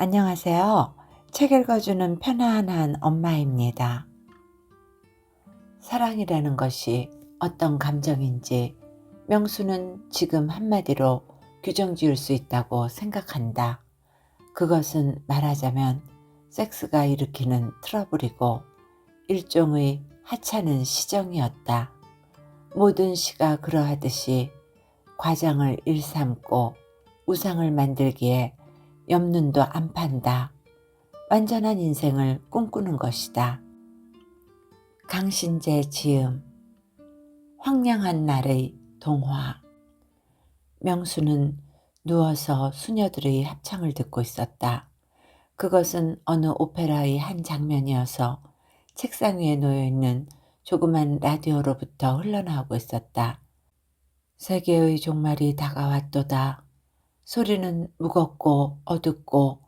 안녕하세요. 책 읽어주는 편안한 엄마입니다. 사랑이라는 것이 어떤 감정인지 명수는 지금 한마디로 규정 지을 수 있다고 생각한다. 그것은 말하자면 섹스가 일으키는 트러블이고 일종의 하찮은 시정이었다. 모든 시가 그러하듯이 과장을 일삼고 우상을 만들기에 옆눈도 안 판다. 완전한 인생을 꿈꾸는 것이다. 강신재 지음. 황량한 날의 동화. 명수는 누워서 수녀들의 합창을 듣고 있었다. 그것은 어느 오페라의 한 장면이어서 책상 위에 놓여있는 조그만 라디오로부터 흘러나오고 있었다. 세계의 종말이 다가왔도다. 소리는 무겁고 어둡고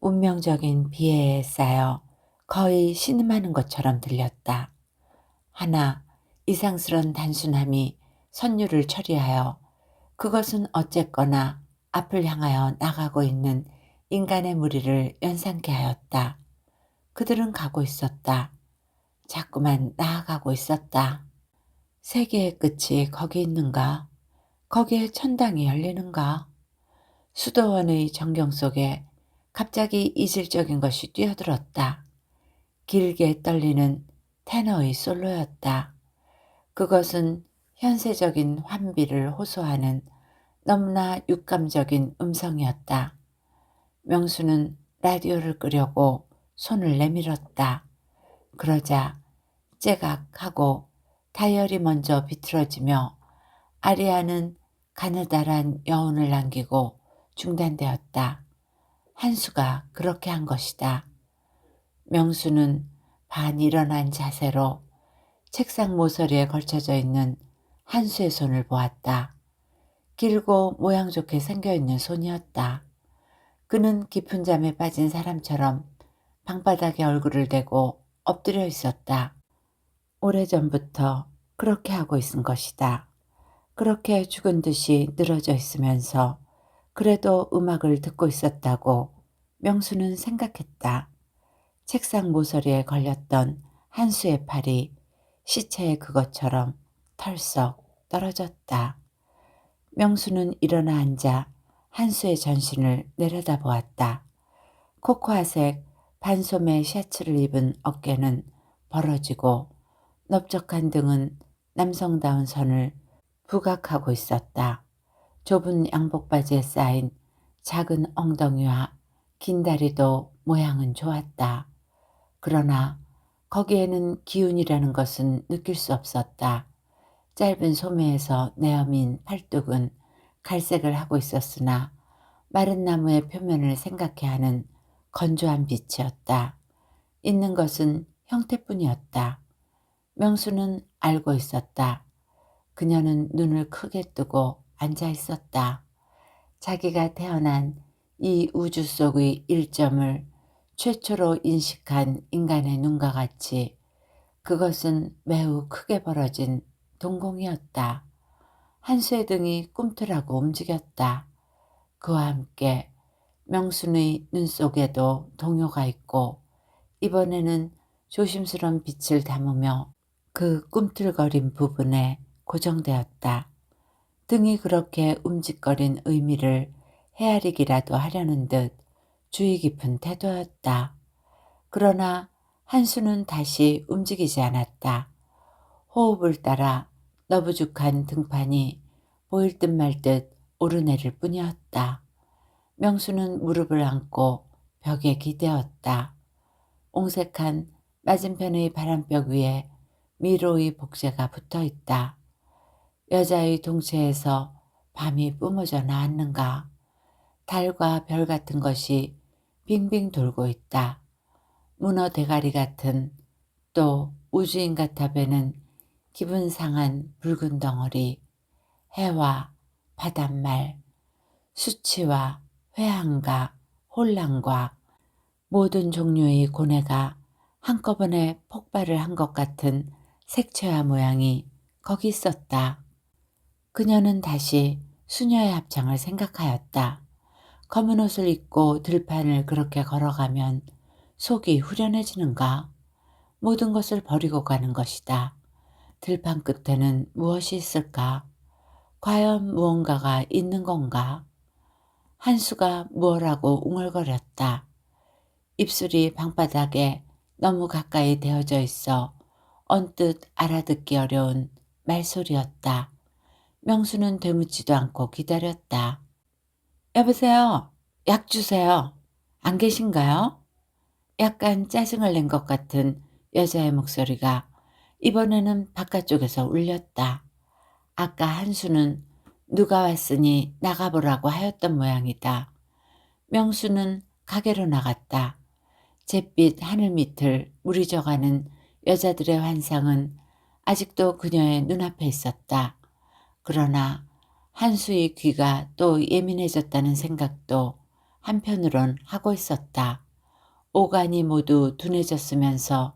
운명적인 비애에 쌓여 거의 신음하는 것처럼 들렸다. 하나 이상스런 단순함이 선율을 처리하여 그것은 어쨌거나 앞을 향하여 나가고 있는 인간의 무리를 연상케 하였다. 그들은 가고 있었다. 자꾸만 나아가고 있었다. 세계의 끝이 거기 있는가? 거기에 천당이 열리는가? 수도원의 정경 속에 갑자기 이질적인 것이 뛰어들었다. 길게 떨리는 테너의 솔로였다. 그것은 현세적인 환비를 호소하는 너무나 육감적인 음성이었다. 명수는 라디오를 끄려고 손을 내밀었다. 그러자 째각하고 다이얼이 먼저 비틀어지며 아리아는 가느다란 여운을 남기고 중단되었다. 한수가 그렇게 한 것이다. 명수는 반 일어난 자세로 책상 모서리에 걸쳐져 있는 한수의 손을 보았다. 길고 모양 좋게 생겨있는 손이었다. 그는 깊은 잠에 빠진 사람처럼 방바닥에 얼굴을 대고 엎드려 있었다. 오래전부터 그렇게 하고 있은 것이다. 그렇게 죽은 듯이 늘어져 있으면서 그래도 음악을 듣고 있었다고 명수는 생각했다. 책상 모서리에 걸렸던 한수의 팔이 시체의 그것처럼 털썩 떨어졌다. 명수는 일어나 앉아 한수의 전신을 내려다보았다. 코코아색 반소매 셔츠를 입은 어깨는 벌어지고 넓적한 등은 남성다운 선을 부각하고 있었다. 좁은 양복바지에 쌓인 작은 엉덩이와 긴 다리도 모양은 좋았다. 그러나 거기에는 기운이라는 것은 느낄 수 없었다. 짧은 소매에서 내어민 팔뚝은 갈색을 하고 있었으나 마른 나무의 표면을 생각해 하는 건조한 빛이었다. 있는 것은 형태뿐이었다. 명수는 알고 있었다. 그녀는 눈을 크게 뜨고 앉아 있었다. 자기가 태어난 이 우주 속의 일점을 최초로 인식한 인간의 눈과 같이 그것은 매우 크게 벌어진 동공이었다. 한수의 등이 꿈틀하고 움직였다. 그와 함께 명순의 눈 속에도 동요가 있고 이번에는 조심스러운 빛을 담으며 그 꿈틀거린 부분에 고정되었다. 등이 그렇게 움직거린 의미를 헤아리기라도 하려는 듯 주의 깊은 태도였다. 그러나 한수는 다시 움직이지 않았다. 호흡을 따라 너부죽한 등판이 보일 듯 말 듯 오르내릴 뿐이었다. 명수는 무릎을 안고 벽에 기대었다. 옹색한 맞은편의 바람벽 위에 미로의 복제가 붙어있다. 여자의 동체에서 밤이 뿜어져 나왔는가. 달과 별 같은 것이 빙빙 돌고 있다. 문어 대가리 같은 또 우주인 같아 배는 기분 상한 붉은 덩어리, 해와 바닷말, 수치와 회한과 혼란과 모든 종류의 고뇌가 한꺼번에 폭발을 한 것 같은 색채와 모양이 거기 있었다. 그녀는 다시 수녀의 합창을 생각하였다. 검은 옷을 입고 들판을 그렇게 걸어가면 속이 후련해지는가? 모든 것을 버리고 가는 것이다. 들판 끝에는 무엇이 있을까? 과연 무언가가 있는 건가? 한수가 무엇라고 웅얼거렸다. 입술이 방바닥에 너무 가까이 대어져 있어 언뜻 알아듣기 어려운 말소리였다. 명수는 되묻지도 않고 기다렸다. 여보세요? 약 주세요. 안 계신가요? 약간 짜증을 낸 것 같은 여자의 목소리가 이번에는 바깥쪽에서 울렸다. 아까 한수는 누가 왔으니 나가보라고 하였던 모양이다. 명수는 가게로 나갔다. 잿빛 하늘 밑을 무리져가는 여자들의 환상은 아직도 그녀의 눈앞에 있었다. 그러나 한수의 귀가 또 예민해졌다는 생각도 한편으론 하고 있었다. 오간이 모두 둔해졌으면서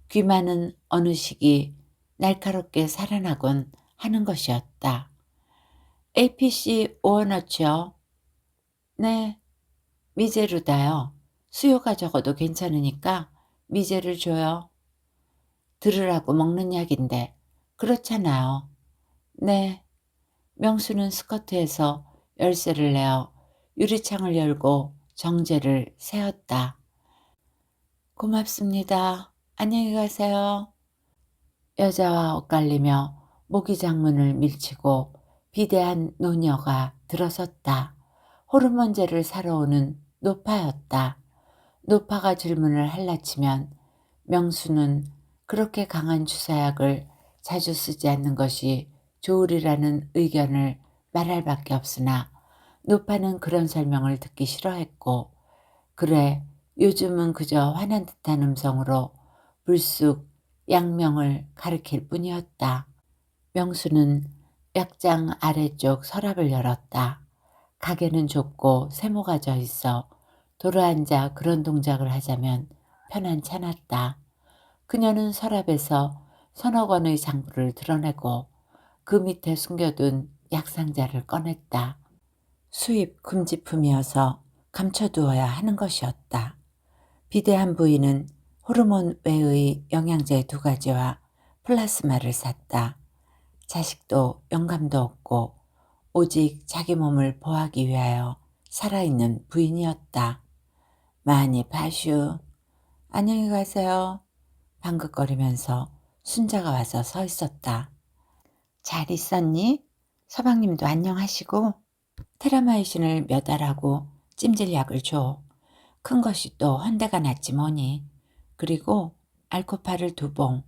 귀만은 어느 시기 날카롭게 살아나곤 하는 것이었다. APC 오어너치요. 네, 미제루다요. 수요가 적어도 괜찮으니까 미제를 줘요. 들으라고 먹는 약인데 그렇잖아요. 네. 명수는 스커트에서 열쇠를 내어 유리창을 열고 정제를 세웠다. 고맙습니다. 안녕히 가세요. 여자와 엇갈리며 모기장문을 밀치고 비대한 노녀가 들어섰다. 호르몬제를 사러 오는 노파였다. 노파가 질문을 할라치면 명수는 그렇게 강한 주사약을 자주 쓰지 않는 것이 좋으리라는 의견을 말할 밖에 없으나 노파는 그런 설명을 듣기 싫어했고 그래 요즘은 그저 화난 듯한 음성으로 불쑥 약명을 가리킬 뿐이었다. 명수는 약장 아래쪽 서랍을 열었다. 가게는 좁고 세모가 져 있어 돌아앉아 그런 동작을 하자면 편안찮았다. 그녀는 서랍에서 서너 권의 장부를 드러내고 그 밑에 숨겨둔 약상자를 꺼냈다. 수입 금지품이어서 감춰두어야 하는 것이었다. 비대한 부인은 호르몬 외의 영양제 2가지와 플라스마를 샀다. 자식도 영감도 없고 오직 자기 몸을 보호하기 위하여 살아있는 부인이었다. 많이 파슈. 안녕히 가세요. 방긋거리면서 순자가 와서 서 있었다. 잘 있었니? 서방님도 안녕하시고 테라마이신을 몇 알하고 찜질약을 줘. 큰 것이 또 헌데가 낫지 뭐니. 그리고 알코파를 2봉.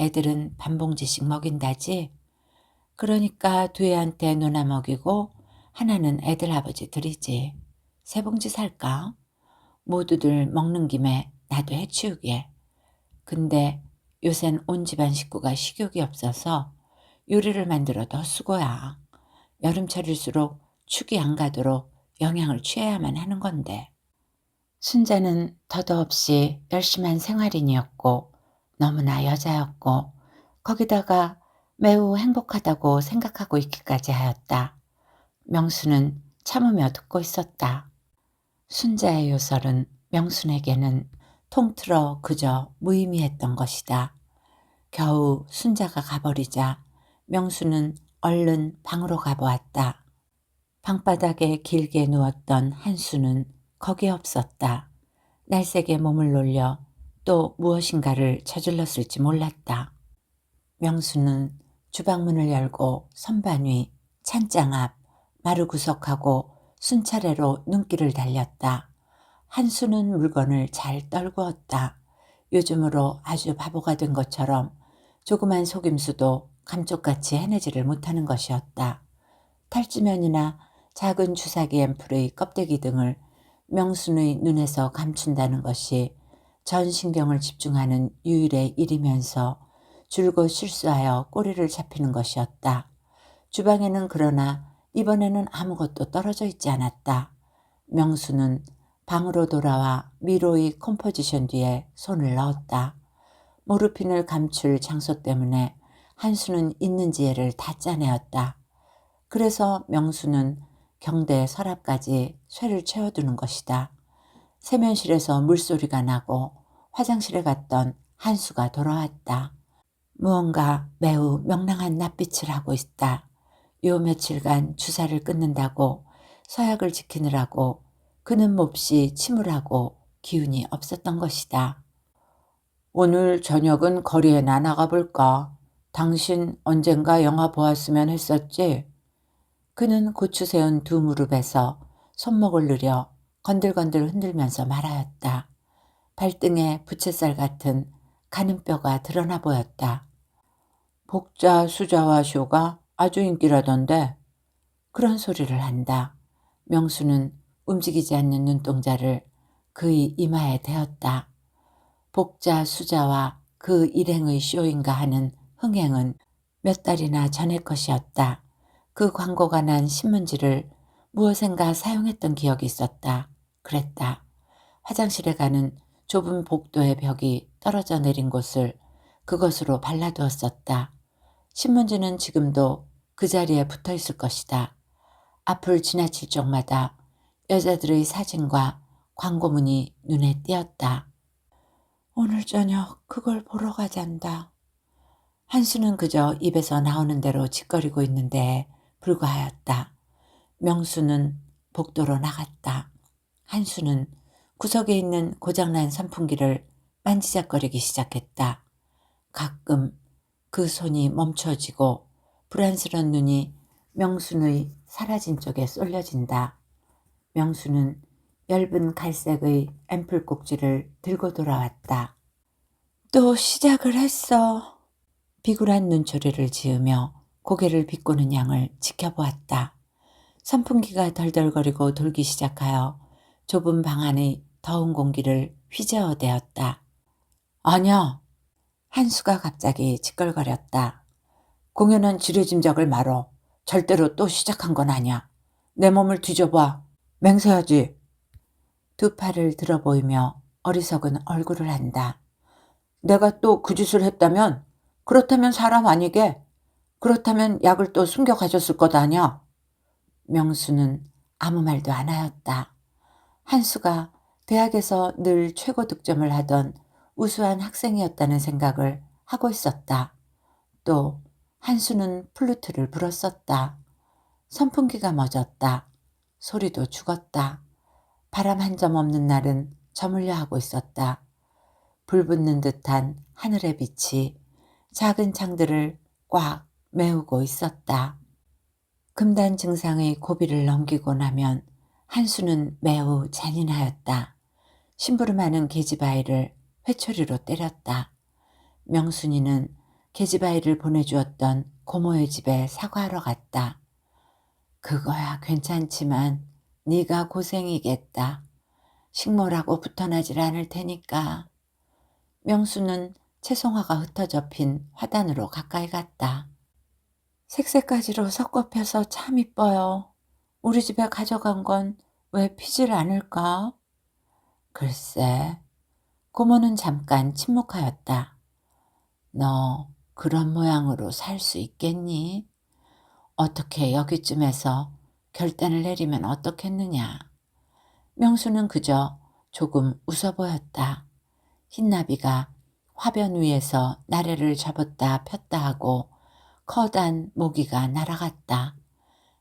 애들은 반 봉지씩 먹인다지. 그러니까 2애한테 누나 먹이고 하나는 애들 아버지 드리지. 3봉지 살까? 모두들 먹는 김에 나도 해치우게. 근데 요샌 온 집안 식구가 식욕이 없어서 요리를 만들어 더 수고야. 여름철일수록 축이 안 가도록 영양을 취해야만 하는 건데. 순자는 더더없이 열심한 생활인이었고 너무나 여자였고 거기다가 매우 행복하다고 생각하고 있기까지 하였다. 명수는 참으며 듣고 있었다. 순자의 요설은 명순에게는 통틀어 그저 무의미했던 것이다. 겨우 순자가 가버리자 명수는 얼른 방으로 가보았다. 방바닥에 길게 누웠던 한수는 거기 없었다. 날쌔게 몸을 놀려 또 무엇인가를 저질렀을지 몰랐다. 명수는 주방문을 열고 선반 위, 찬장 앞, 마루구석하고 순차례로 눈길을 달렸다. 한수는 물건을 잘 떨구었다. 요즘으로 아주 바보가 된 것처럼 조그만 속임수도 감쪽같이 해내지를 못하는 것이었다. 탈지면이나 작은 주사기 앰플의 껍데기 등을 명순의 눈에서 감춘다는 것이 전 신경을 집중하는 유일의 일이면서 줄곧 실수하여 꼬리를 잡히는 것이었다. 주방에는 그러나 이번에는 아무것도 떨어져 있지 않았다. 명수는 방으로 돌아와 미로의 컴포지션 뒤에 손을 넣었다. 모르핀을 감출 장소 때문에 한수는 있는 지혜를 다 짜내었다. 그래서 명수는 경대 서랍까지 쇠를 채워두는 것이다. 세면실에서 물소리가 나고 화장실에 갔던 한수가 돌아왔다. 무언가 매우 명랑한 낯빛을 하고 있다. 요 며칠간 주사를 끊는다고 서약을 지키느라고 그는 몹시 침울하고 기운이 없었던 것이다. 오늘 저녁은 거리에나 나가볼까? 당신 언젠가 영화 보았으면 했었지? 그는 고추 세운 두 무릎에서 손목을 느려 건들건들 흔들면서 말하였다. 발등에 부채살 같은 가는 뼈가 드러나 보였다. 복자, 수자와 쇼가 아주 인기라던데. 그런 소리를 한다. 명수는 움직이지 않는 눈동자를 그의 이마에 대었다. 복자, 수자와 그 일행의 쇼인가 하는 흥행은 몇 달이나 전의 것이었다. 그 광고가 난 신문지를 무엇인가 사용했던 기억이 있었다. 그랬다. 화장실에 가는 좁은 복도의 벽이 떨어져 내린 곳을 그것으로 발라두었었다. 신문지는 지금도 그 자리에 붙어 있을 것이다. 앞을 지나칠 적마다 여자들의 사진과 광고문이 눈에 띄었다. 오늘 저녁 그걸 보러 가잔다. 한수는 그저 입에서 나오는 대로 짓거리고 있는데 불과하였다. 명수는 복도로 나갔다. 한수는 구석에 있는 고장난 선풍기를 만지작거리기 시작했다. 가끔 그 손이 멈춰지고 불안스런 눈이 명순의 사라진 쪽에 쏠려진다. 명수는 엷은 갈색의 앰플 꼭지를 들고 돌아왔다. 또 시작을 했어. 비굴한 눈초리를 지으며 고개를 비꼬는 양을 지켜보았다. 선풍기가 덜덜거리고 돌기 시작하여 좁은 방 안의 더운 공기를 휘저어대었다. 아냐. 한수가 갑자기 지껄거렸다. 공연은 지레짐작을 말어. 절대로 또 시작한 건 아냐. 내 몸을 뒤져봐. 맹세하지. 두 팔을 들어 보이며 어리석은 얼굴을 한다. 내가 또 그 짓을 했다면? 그렇다면 사람 아니게? 그렇다면 약을 또 숨겨 가졌을 것 아냐? 명수는 아무 말도 안 하였다. 한수가 대학에서 늘 최고 득점을 하던 우수한 학생이었다는 생각을 하고 있었다. 또 한수는 플루트를 불었었다. 선풍기가 멎었다. 소리도 죽었다. 바람 한 점 없는 날은 저물려 하고 있었다. 불붙는 듯한 하늘의 빛이 작은 창들을 꽉 메우고 있었다. 금단 증상의 고비를 넘기고 나면 한수는 매우 잔인하였다. 심부름하는 계집아이를 회초리로 때렸다. 명순이는 계집아이를 보내주었던 고모의 집에 사과하러 갔다. 그거야 괜찮지만 네가 고생이겠다. 식모라고 붙어나질 않을 테니까. 명수는 채송화가 흩어져 핀 화단으로 가까이 갔다. 색색가지로 섞어 펴서 참 이뻐요. 우리 집에 가져간 건 왜 피질 않을까? 글쎄. 고모는 잠깐 침묵하였다. 너 그런 모양으로 살 수 있겠니? 어떻게 여기쯤에서 결단을 내리면 어떻겠느냐. 명수는 그저 조금 웃어 보였다. 흰나비가 화변 위에서 나래를 접었다 폈다 하고 커다란 모기가 날아갔다.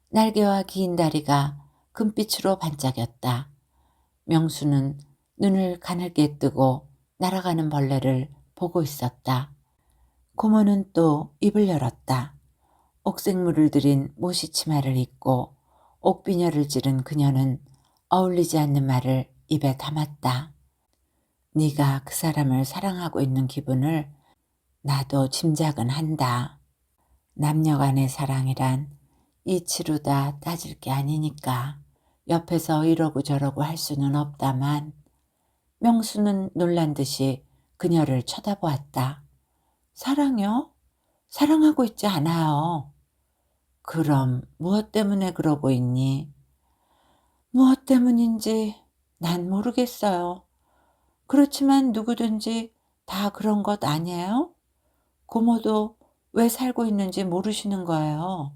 날개와 긴 다리가 금빛으로 반짝였다. 명수는 눈을 가늘게 뜨고 날아가는 벌레를 보고 있었다. 고모는 또 입을 열었다. 옥색물을 들인 모시치마를 입고 옥비녀를 찌른 그녀는 어울리지 않는 말을 입에 담았다. 네가 그 사람을 사랑하고 있는 기분을 나도 짐작은 한다. 남녀간의 사랑이란 이치로다 따질 게 아니니까 옆에서 이러고 저러고 할 수는 없다만. 명수는 놀란 듯이 그녀를 쳐다보았다. 사랑요? 사랑하고 있지 않아요. 그럼 무엇 때문에 그러고 있니? 무엇 때문인지 난 모르겠어요. 그렇지만 누구든지 다 그런 것 아니에요? 고모도 왜 살고 있는지 모르시는 거예요.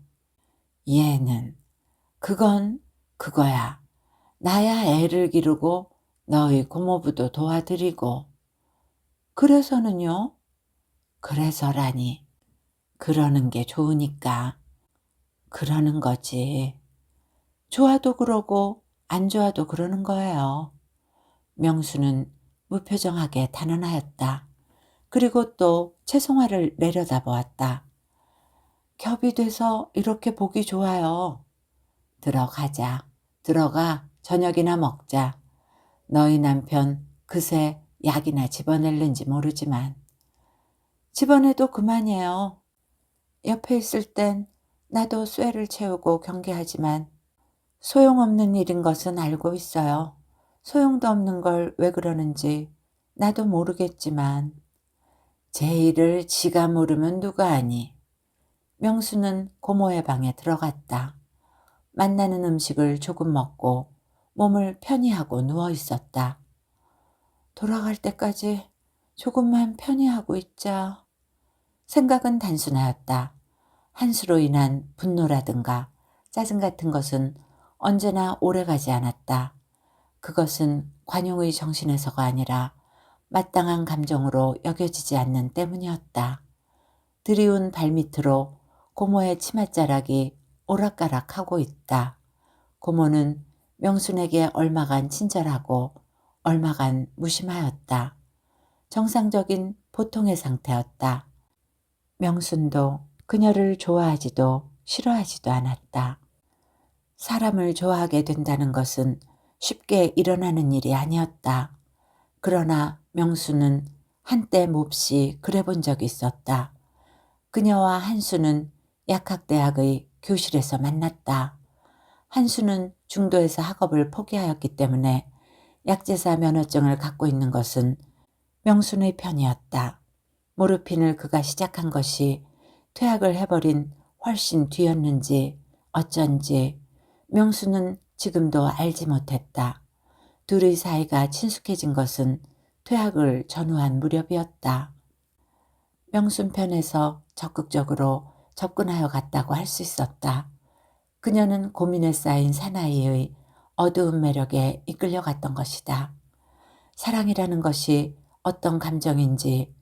얘는 그건 그거야. 나야 애를 기르고 너희 고모부도 도와드리고. 그래서는요? 그래서라니. 그러는 게 좋으니까. 그러는 거지. 좋아도 그러고 안 좋아도 그러는 거예요. 명수는 무표정하게 단언하였다. 그리고 또 채송화를 내려다보았다. 겹이 돼서 이렇게 보기 좋아요. 들어가자. 들어가 저녁이나 먹자. 너희 남편 그새 약이나 집어낼는지 모르지만. 집어내도 그만이에요. 옆에 있을 땐 나도 쇠를 채우고 경계하지만 소용없는 일인 것은 알고 있어요. 소용도 없는 걸 왜 그러는지 나도 모르겠지만 제 일을 지가 모르면 누가 아니. 명수는 고모의 방에 들어갔다. 만나는 음식을 조금 먹고 몸을 편히 하고 누워 있었다. 돌아갈 때까지 조금만 편히 하고 있자. 생각은 단순하였다. 한수로 인한 분노라든가 짜증 같은 것은 언제나 오래가지 않았다. 그것은 관용의 정신에서가 아니라 마땅한 감정으로 여겨지지 않는 때문이었다. 들이운 발밑으로 고모의 치맛자락이 오락가락하고 있다. 고모는 명순에게 얼마간 친절하고 얼마간 무심하였다. 정상적인 보통의 상태였다. 명순도 그녀를 좋아하지도 싫어하지도 않았다. 사람을 좋아하게 된다는 것은 쉽게 일어나는 일이 아니었다. 그러나 명수는 한때 몹시 그래 본 적이 있었다. 그녀와 한수는 약학대학의 교실에서 만났다. 한수는 중도에서 학업을 포기하였기 때문에 약제사 면허증을 갖고 있는 것은 명순의 편이었다. 모르핀을 그가 시작한 것이 퇴학을 해버린 훨씬 뒤였는지 어쩐지 명수는 지금도 알지 못했다. 둘의 사이가 친숙해진 것은 퇴학을 전후한 무렵이었다. 명순 편에서 적극적으로 접근하여 갔다고 할 수 있었다. 그녀는 고민에 쌓인 사나이의 어두운 매력에 이끌려갔던 것이다. 사랑이라는 것이 어떤 감정인지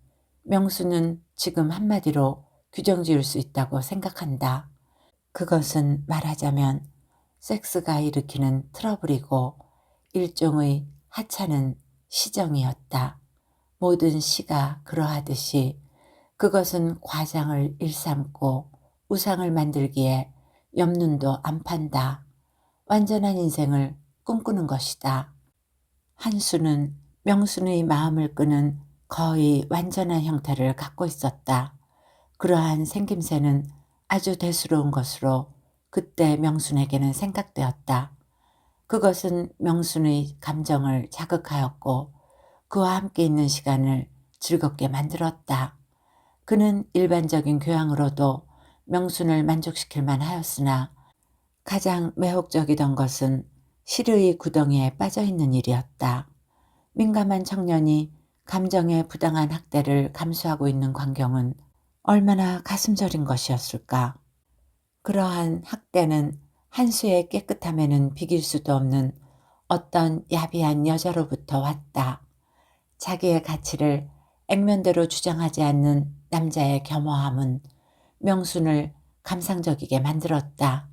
명수는 지금 한마디로 규정 지을 수 있다고 생각한다. 그것은 말하자면 섹스가 일으키는 트러블이고 일종의 하찮은 시정이었다. 모든 시가 그러하듯이 그것은 과장을 일삼고 우상을 만들기에 옆눈도 안 판다. 완전한 인생을 꿈꾸는 것이다. 한수는 명순의 마음을 끄는 거의 완전한 형태를 갖고 있었다. 그러한 생김새는 아주 대수로운 것으로 그때 명순에게는 생각되었다. 그것은 명순의 감정을 자극하였고 그와 함께 있는 시간을 즐겁게 만들었다. 그는 일반적인 교양으로도 명순을 만족시킬 만하였으나 가장 매혹적이던 것은 시르의 구덩이에 빠져있는 일이었다. 민감한 청년이 감정의 부당한 학대를 감수하고 있는 광경은 얼마나 가슴 저린 것이었을까. 그러한 학대는 한수의 깨끗함에는 비길 수도 없는 어떤 야비한 여자로부터 왔다. 자기의 가치를 액면대로 주장하지 않는 남자의 겸허함은 명순을 감상적이게 만들었다.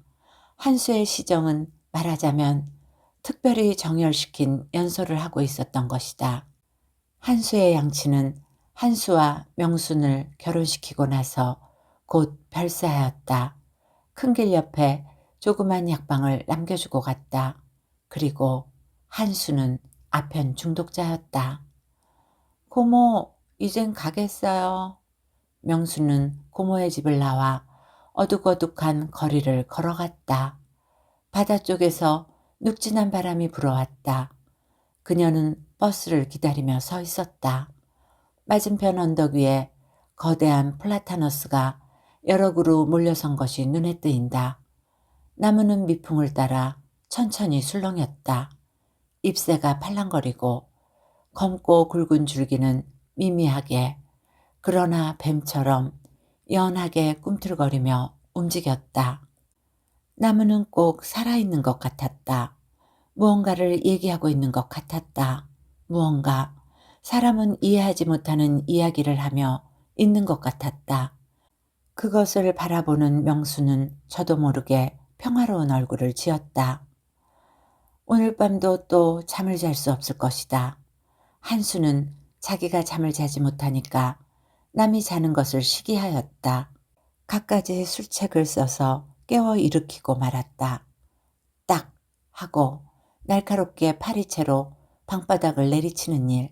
한수의 시정은 말하자면 특별히 정열시킨 연설을 하고 있었던 것이다. 한수의 양치는 한수와 명순을 결혼시키고 나서 곧 별세하였다. 큰 길 옆에 조그만 약방을 남겨주고 갔다. 그리고 한수는 아편 중독자였다. 고모, 이젠 가겠어요. 명수는 고모의 집을 나와 어둑어둑한 거리를 걸어갔다. 바다 쪽에서 눅진한 바람이 불어왔다. 그녀는 버스를 기다리며 서 있었다. 맞은편 언덕 위에 거대한 플라타너스가 여러 그루 몰려선 것이 눈에 띄인다. 나무는 미풍을 따라 천천히 술렁였다. 잎새가 팔랑거리고 검고 굵은 줄기는 미미하게 그러나 뱀처럼 연하게 꿈틀거리며 움직였다. 나무는 꼭 살아있는 것 같았다. 무언가를 얘기하고 있는 것 같았다. 무언가 사람은 이해하지 못하는 이야기를 하며 있는 것 같았다. 그것을 바라보는 명수는 저도 모르게 평화로운 얼굴을 지었다. 오늘 밤도 또 잠을 잘 수 없을 것이다. 한수는 자기가 잠을 자지 못하니까 남이 자는 것을 시기하였다. 갖가지 술책을 써서 깨워 일으키고 말았다. 딱 하고 날카롭게 파리채로 방바닥을 내리치는 일.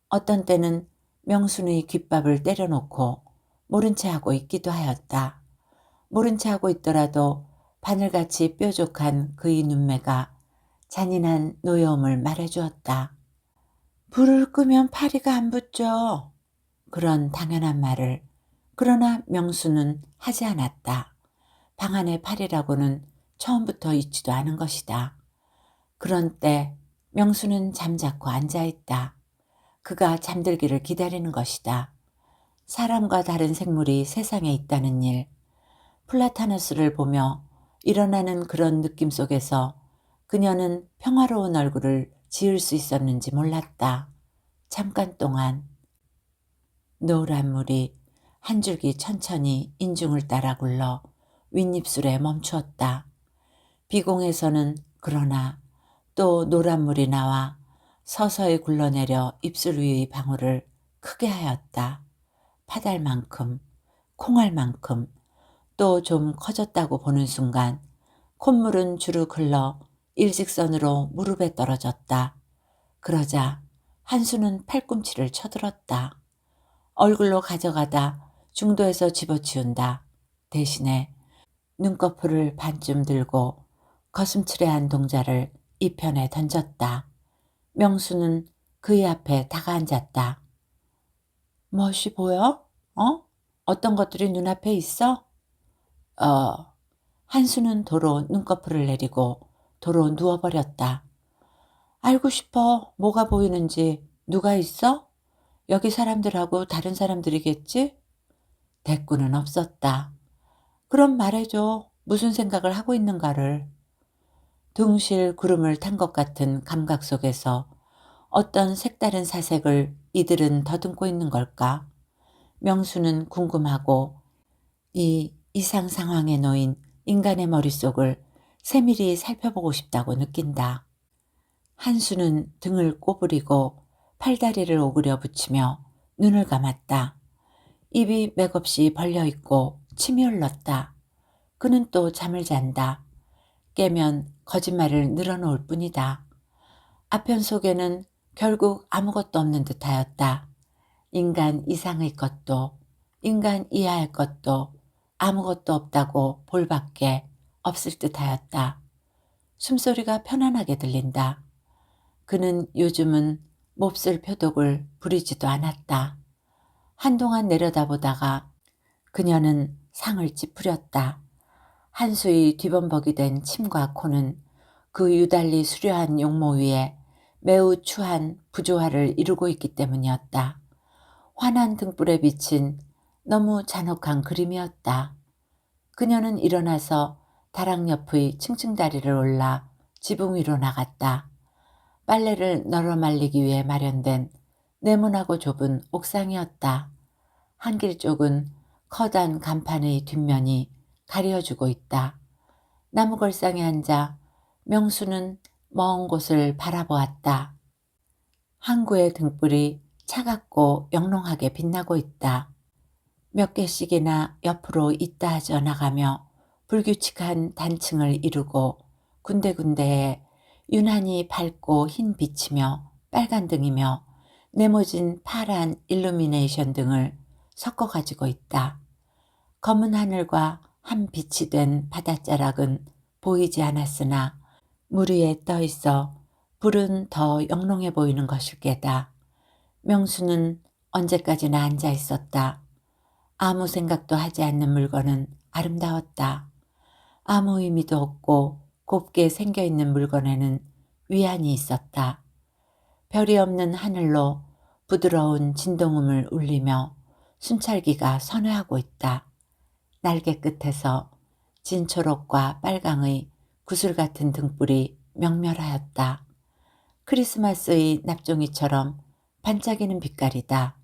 어떤 때는 명순의 귓밥을 때려놓고 모른 채 하고 있기도 하였다. 모른 채 하고 있더라도 바늘같이 뾰족한 그의 눈매가 잔인한 노여움을 말해주었다. 불을 끄면 파리가 안 붙죠. 그런 당연한 말을 그러나 명수는 하지 않았다. 방 안의 파리라고는 처음부터 있지도 않은 것이다. 그런 때 명수는 잠자코 앉아있다. 그가 잠들기를 기다리는 것이다. 사람과 다른 생물이 세상에 있다는 일, 플라타너스를 보며 일어나는 그런 느낌 속에서 그녀는 평화로운 얼굴을 지을 수 있었는지 몰랐다. 잠깐 동안 노란 물이 한 줄기 천천히 인중을 따라 굴러 윗입술에 멈추었다. 비공에서는 그러나 또 노란 물이 나와 서서히 굴러내려 입술 위의 방울을 크게 하였다. 파달만큼, 콩알만큼, 또 좀 커졌다고 보는 순간 콧물은 주르 흘러 일직선으로 무릎에 떨어졌다. 그러자 한수는 팔꿈치를 쳐들었다. 얼굴로 가져가다 중도에서 집어치운다. 대신에 눈꺼풀을 반쯤 들고 거슴츠레한 동자를 이편에 던졌다. 명수는 그의 앞에 다가앉았다. 멋이 보여? 어? 어떤 것들이 눈앞에 있어? 한수는 도로 눈꺼풀을 내리고 도로 누워버렸다. 알고 싶어. 뭐가 보이는지. 누가 있어? 여기 사람들하고 다른 사람들이겠지? 대꾸는 없었다. 그럼 말해줘. 무슨 생각을 하고 있는가를. 둥실 구름을 탄 것 같은 감각 속에서 어떤 색다른 사색을 이들은 더듬고 있는 걸까? 명수는 궁금하고 이 이상 상황에 놓인 인간의 머릿속을 세밀히 살펴보고 싶다고 느낀다. 한수는 등을 꼬부리고 팔다리를 오그려 붙이며 눈을 감았다. 입이 맥없이 벌려있고 침이 흘렀다. 그는 또 잠을 잔다. 깨면 거짓말을 늘어놓을 뿐이다. 아편 속에는 결국 아무것도 없는 듯하였다. 인간 이상의 것도 인간 이하의 것도 아무것도 없다고 볼 밖에 없을 듯하였다. 숨소리가 편안하게 들린다. 그는 요즘은 몹쓸 표독을 부리지도 않았다. 한동안 내려다보다가 그녀는 상을 찌푸렸다. 한수의 뒤범벅이 된 침과 코는 그 유달리 수려한 용모 위에 매우 추한 부조화를 이루고 있기 때문이었다. 환한 등불에 비친 너무 잔혹한 그림이었다. 그녀는 일어나서 다락 옆의 층층다리를 올라 지붕 위로 나갔다. 빨래를 널어 말리기 위해 마련된 네모나고 좁은 옥상이었다. 한길 쪽은 커다란 간판의 뒷면이 가려주고 있다. 나무걸상에 앉아 명수는 먼 곳을 바라보았다. 항구의 등불이 차갑고 영롱하게 빛나고 있다. 몇 개씩이나 옆으로 잇따져 나가며 불규칙한 단층을 이루고 군데군데에 유난히 밝고 흰 빛이며 빨간 등이며 네모진 파란 일루미네이션 등을 섞어 가지고 있다. 검은 하늘과 한 빛이 된 바닷자락은 보이지 않았으나 물 위에 떠 있어 불은 더 영롱해 보이는 것일 게다. 명수는 언제까지나 앉아 있었다. 아무 생각도 하지 않는 물건은 아름다웠다. 아무 의미도 없고 곱게 생겨있는 물건에는 위안이 있었다. 별이 없는 하늘로 부드러운 진동음을 울리며 순찰기가 선회하고 있다. 날개 끝에서 진초록과 빨강의 구슬 같은 등불이 명멸하였다. 크리스마스의 납종이처럼 반짝이는 빛깔이다.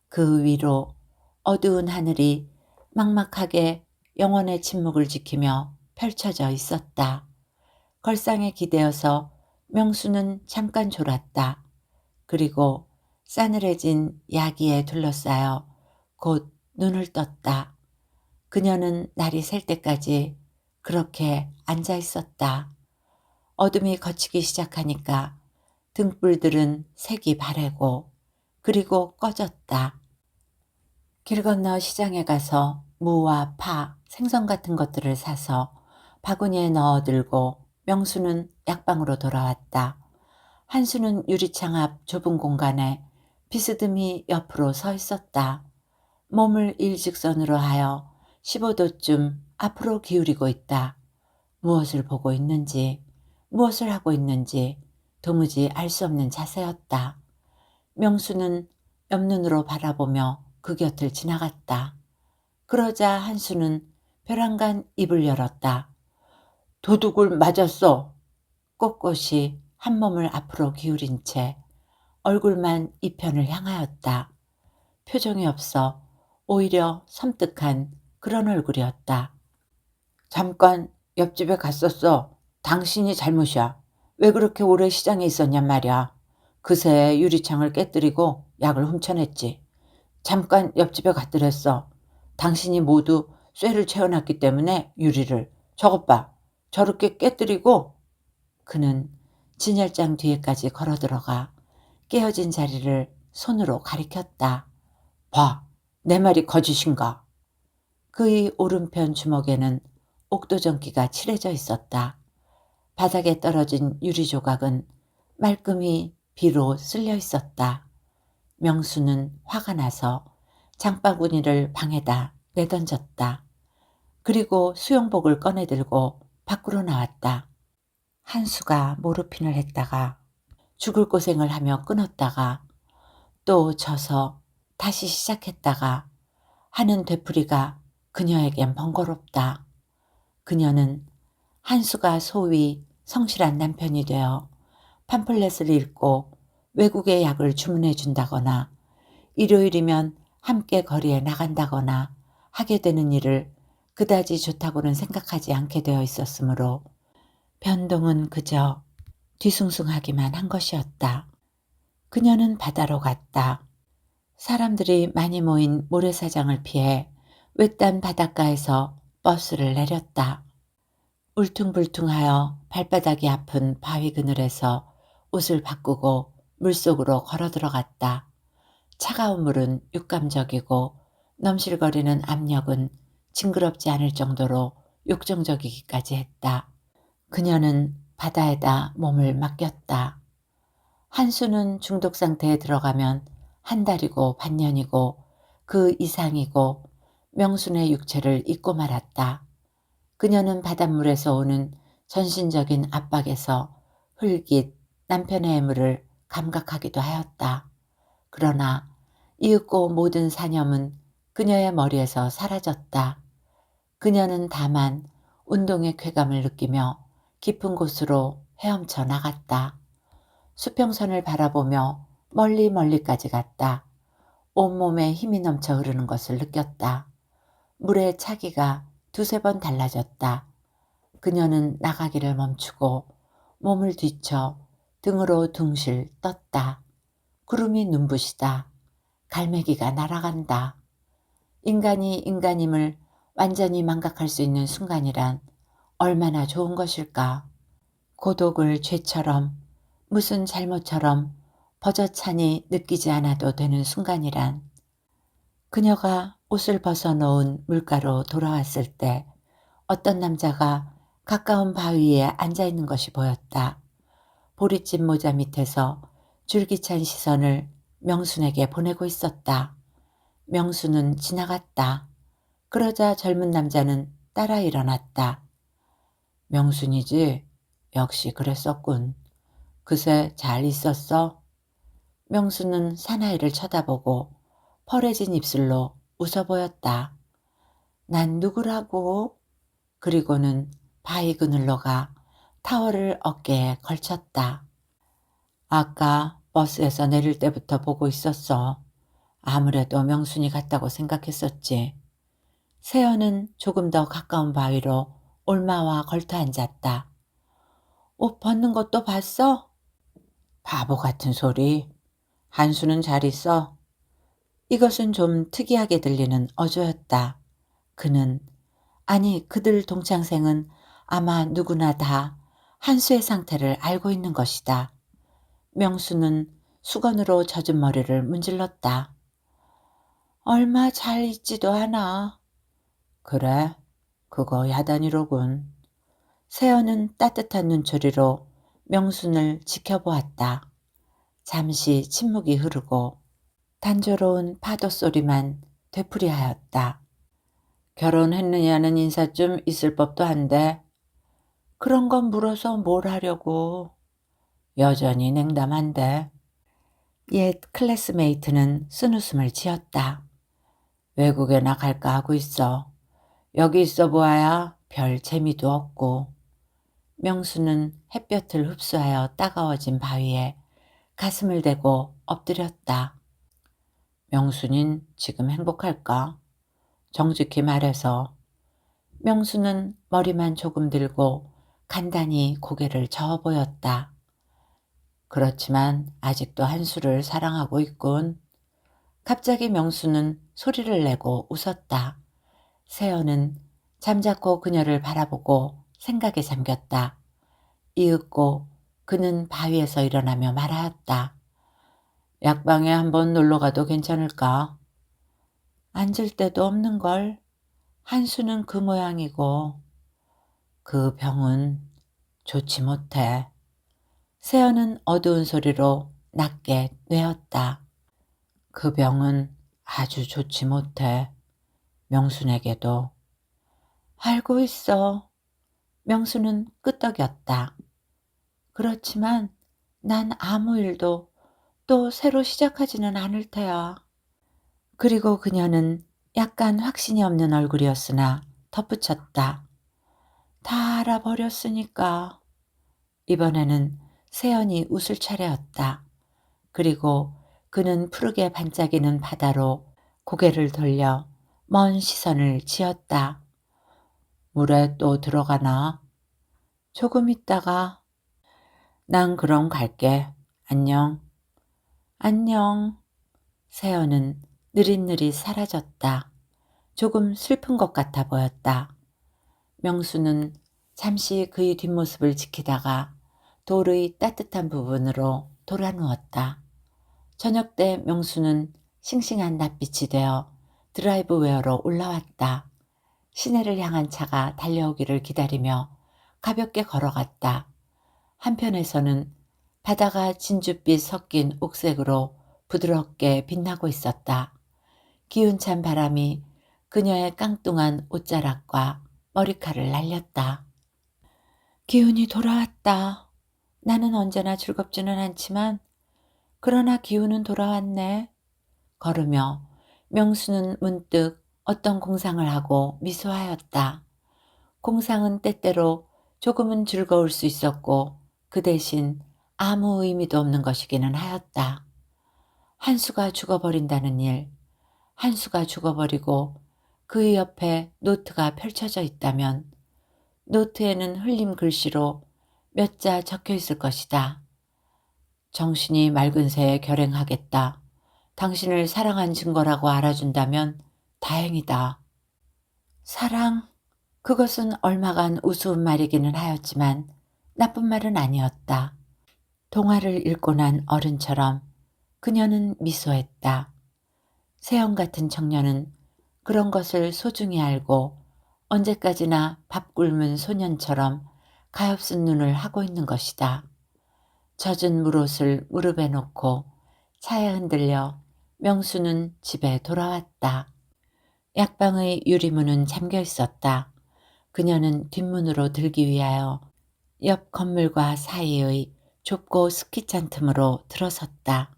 그 위로 어두운 하늘이 막막하게 영원의 침묵을 지키며 펼쳐져 있었다. 걸상에 기대어서 명수는 잠깐 졸았다. 그리고 싸늘해진 야기에 둘러싸여 곧 눈을 떴다. 그녀는 날이 셀 때까지 그렇게 앉아 있었다. 어둠이 걷히기 시작하니까 등불들은 색이 바래고 그리고 꺼졌다. 길 건너 시장에 가서 무와 파, 생선 같은 것들을 사서 바구니에 넣어 들고 명수는 약방으로 돌아왔다. 한수는 유리창 앞 좁은 공간에 비스듬히 옆으로 서 있었다. 몸을 일직선으로 하여 15도쯤 앞으로 기울이고 있다. 무엇을 보고 있는지, 무엇을 하고 있는지 도무지 알 수 없는 자세였다. 명수는 옆눈으로 바라보며 그 곁을 지나갔다. 그러자 한수는 벼랑간 입을 열었다. 도둑을 맞았어. 꼿꼿이 한 몸을 앞으로 기울인 채 얼굴만 이편을 향하였다. 표정이 없어 오히려 섬뜩한 그런 얼굴이었다. 잠깐 옆집에 갔었어. 당신이 잘못이야. 왜 그렇게 오래 시장에 있었냔 말이야. 그새 유리창을 깨뜨리고 약을 훔쳐냈지. 잠깐 옆집에 갔더랬어. 당신이 모두 쇠를 채워놨기 때문에 유리를. 저것 봐. 저렇게 깨뜨리고. 그는 진열장 뒤에까지 걸어들어가 깨어진 자리를 손으로 가리켰다. 봐. 내 말이 거짓인가. 그의 오른편 주먹에는 옥도전기가 칠해져 있었다. 바닥에 떨어진 유리 조각은 말끔히 비로 쓸려 있었다. 명수는 화가 나서 장바구니를 방에다 내던졌다. 그리고 수영복을 꺼내들고 밖으로 나왔다. 한수가 모르핀을 했다가 죽을 고생을 하며 끊었다가 또 져서 다시 시작했다가 하는 되풀이가 그녀에겐 번거롭다. 그녀는 한수가 소위 성실한 남편이 되어 팜플렛을 읽고 외국의 약을 주문해 준다거나 일요일이면 함께 거리에 나간다거나 하게 되는 일을 그다지 좋다고는 생각하지 않게 되어 있었으므로 변동은 그저 뒤숭숭하기만 한 것이었다. 그녀는 바다로 갔다. 사람들이 많이 모인 모래사장을 피해 외딴 바닷가에서 버스를 내렸다. 울퉁불퉁하여 발바닥이 아픈 바위 그늘에서 옷을 바꾸고 물속으로 걸어 들어갔다. 차가운 물은 육감적이고 넘실거리는 압력은 징그럽지 않을 정도로 욕정적이기까지 했다. 그녀는 바다에다 몸을 맡겼다. 한수는 중독 상태에 들어가면 한 달이고 반년이고 그 이상이고 명순의 육체를 잊고 말았다. 그녀는 바닷물에서 오는 전신적인 압박에서 흘깃 남편의 애물을 감각하기도 하였다. 그러나 이윽고 모든 사념은 그녀의 머리에서 사라졌다. 그녀는 다만 운동의 쾌감을 느끼며 깊은 곳으로 헤엄쳐 나갔다. 수평선을 바라보며 멀리 멀리까지 갔다. 온몸에 힘이 넘쳐 흐르는 것을 느꼈다. 물의 차기가 두세 번 달라졌다. 그녀는 나가기를 멈추고 몸을 뒤쳐 등으로 둥실 떴다. 구름이 눈부시다. 갈매기가 날아간다. 인간이 인간임을 완전히 망각할 수 있는 순간이란 얼마나 좋은 것일까. 고독을 죄처럼 무슨 잘못처럼 버젓하니 느끼지 않아도 되는 순간이란. 그녀가 옷을 벗어놓은 물가로 돌아왔을 때 어떤 남자가 가까운 바위에 앉아있는 것이 보였다. 보릿집 모자 밑에서 줄기찬 시선을 명순에게 보내고 있었다. 명순은 지나갔다. 그러자 젊은 남자는 따라 일어났다. 명순이지? 역시 그랬었군. 그새 잘 있었어? 명순은 사나이를 쳐다보고 펄해진 입술로 웃어 보였다. 난 누구라고? 그리고는 바위 그늘로 가 타월을 어깨에 걸쳤다. 아까 버스에서 내릴 때부터 보고 있었어. 아무래도 명순이 같다고 생각했었지. 세연은 조금 더 가까운 바위로 올마와 걸터 앉았다. 옷 벗는 것도 봤어? 바보 같은 소리. 한수는 잘 있어? 이것은 좀 특이하게 들리는 어조였다. 그는, 아니 그들 동창생은 아마 누구나 다 한수의 상태를 알고 있는 것이다. 명수는 수건으로 젖은 머리를 문질렀다. 얼마 잘 있지도 않아. 그래, 그거 야단이로군. 세연은 따뜻한 눈초리로 명순을 지켜보았다. 잠시 침묵이 흐르고 단조로운 파도 소리만 되풀이하였다. 결혼했느냐는 인사 좀 있을 법도 한데 그런 건 물어서 뭘 하려고. 여전히 냉담한데. 옛 클래스메이트는 쓴웃음을 지었다. 외국에나 갈까 하고 있어. 여기 있어 보아야 별 재미도 없고. 명수는 햇볕을 흡수하여 따가워진 바위에 가슴을 대고 엎드렸다. 명수는 지금 행복할까? 정직히 말해서. 명수는 머리만 조금 들고 간단히 고개를 저어 보였다. 그렇지만 아직도 한수를 사랑하고 있군. 갑자기 명수는 소리를 내고 웃었다. 세연은 잠자코 그녀를 바라보고 생각에 잠겼다. 이윽고 그는 바위에서 일어나며 말하였다. 약방에 한번 놀러가도 괜찮을까? 앉을 데도 없는걸. 한수는 그 모양이고 그 병은 좋지 못해. 세연은 어두운 소리로 낮게 뇌었다. 그 병은 아주 좋지 못해. 명순에게도. 알고 있어. 명수는 끄떡였다. 그렇지만 난 아무 일도 또 새로 시작하지는 않을 테야. 그리고 그녀는 약간 확신이 없는 얼굴이었으나 덧붙였다. 다 알아버렸으니까. 이번에는 세연이 웃을 차례였다. 그리고 그는 푸르게 반짝이는 바다로 고개를 돌려 먼 시선을 지었다. 물에 또 들어가나? 조금 있다가. 난 그럼 갈게. 안녕. 안녕. 세연은 느릿느릿 사라졌다. 조금 슬픈 것 같아 보였다. 명수는 잠시 그의 뒷모습을 지키다가 돌의 따뜻한 부분으로 돌아 누웠다. 저녁 때 명수는 싱싱한 낯빛이 되어 드라이브웨어로 올라왔다. 시내를 향한 차가 달려오기를 기다리며 가볍게 걸어갔다. 한편에서는 바다가 진주빛 섞인 옥색으로 부드럽게 빛나고 있었다. 기운찬 바람이 그녀의 깡뚱한 옷자락과 머리카락을 날렸다. 기운이 돌아왔다. 나는 언제나 즐겁지는 않지만 그러나 기운은 돌아왔네. 걸으며 명수는 문득 어떤 공상을 하고 미소하였다. 공상은 때때로 조금은 즐거울 수 있었고 그 대신 아무 의미도 없는 것이기는 하였다. 한수가 죽어버린다는 일, 한수가 죽어버리고 그의 옆에 노트가 펼쳐져 있다면 노트에는 흘림 글씨로 몇 자 적혀 있을 것이다. 정신이 맑은 새에 결행하겠다. 당신을 사랑한 증거라고 알아준다면 다행이다. 사랑, 그것은 얼마간 우스운 말이기는 하였지만 나쁜 말은 아니었다. 동화를 읽고 난 어른처럼 그녀는 미소했다. 세영 같은 청년은 그런 것을 소중히 알고 언제까지나 밥 굶은 소년처럼 가엾은 눈을 하고 있는 것이다. 젖은 물옷을 무릎에 놓고 차에 흔들려 명수는 집에 돌아왔다. 약방의 유리문은 잠겨 있었다. 그녀는 뒷문으로 들기 위하여 옆 건물과 사이의 좁고 스키찬 틈으로 들어섰다.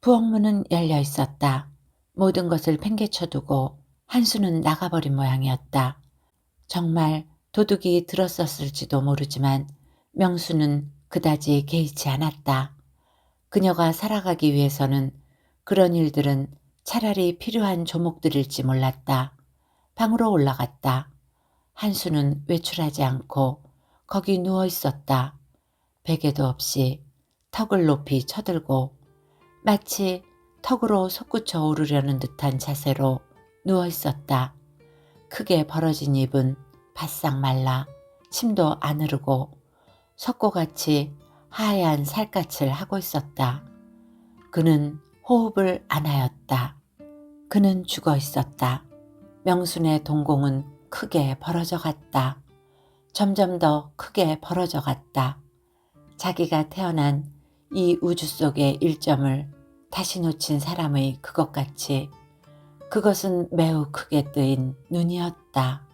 부엌문은 열려 있었다. 모든 것을 팽개쳐두고 한수는 나가버린 모양이었다. 정말 도둑이 들었었을지도 모르지만 명수는 그다지 개의치 않았다. 그녀가 살아가기 위해서는 그런 일들은 차라리 필요한 조목들일지 몰랐다. 방으로 올라갔다. 한수는 외출하지 않고 거기 누워 있었다. 베개도 없이 턱을 높이 쳐들고 마치 턱으로 솟구쳐 오르려는 듯한 자세로 누워 있었다. 크게 벌어진 입은 바싹 말라 침도 안 흐르고 석고같이 하얀 살갗을 하고 있었다. 그는 호흡을 안 하였다. 그는 죽어 있었다. 명순의 동공은 크게 벌어져 갔다. 점점 더 크게 벌어져 갔다. 자기가 태어난 이 우주 속의 일점을 다시 놓친 사람의 그것같이 그것은 매우 크게 뜨인 눈이었다.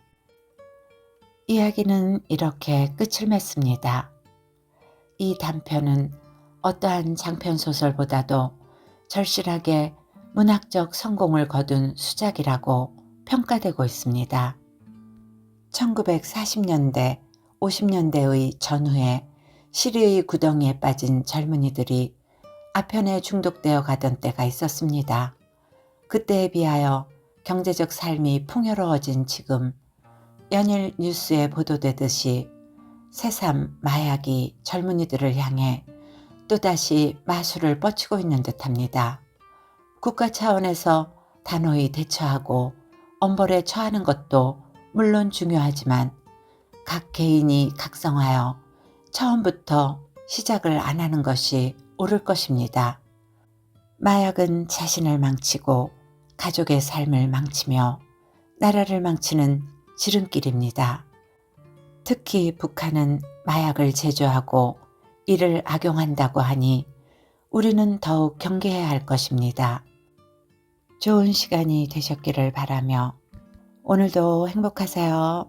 이야기는 이렇게 끝을 맺습니다. 이 단편은 어떠한 장편 소설보다도 절실하게 문학적 성공을 거둔 수작이라고 평가되고 있습니다. 1940년대, 50년대의 전후에 시리의 구덩이에 빠진 젊은이들이 아편에 중독되어 가던 때가 있었습니다. 그때에 비하여 경제적 삶이 풍요로워진 지금 연일 뉴스에 보도되듯이 새삼 마약이 젊은이들을 향해 또다시 마술을 뻗치고 있는 듯합니다. 국가 차원에서 단호히 대처하고 엄벌에 처하는 것도 물론 중요하지만 각 개인이 각성하여 처음부터 시작을 안 하는 것이 옳을 것입니다. 마약은 자신을 망치고 가족의 삶을 망치며 나라를 망치는 지름길입니다. 특히 북한은 마약을 제조하고 이를 악용한다고 하니 우리는 더욱 경계해야 할 것입니다. 좋은 시간이 되셨기를 바라며 오늘도 행복하세요.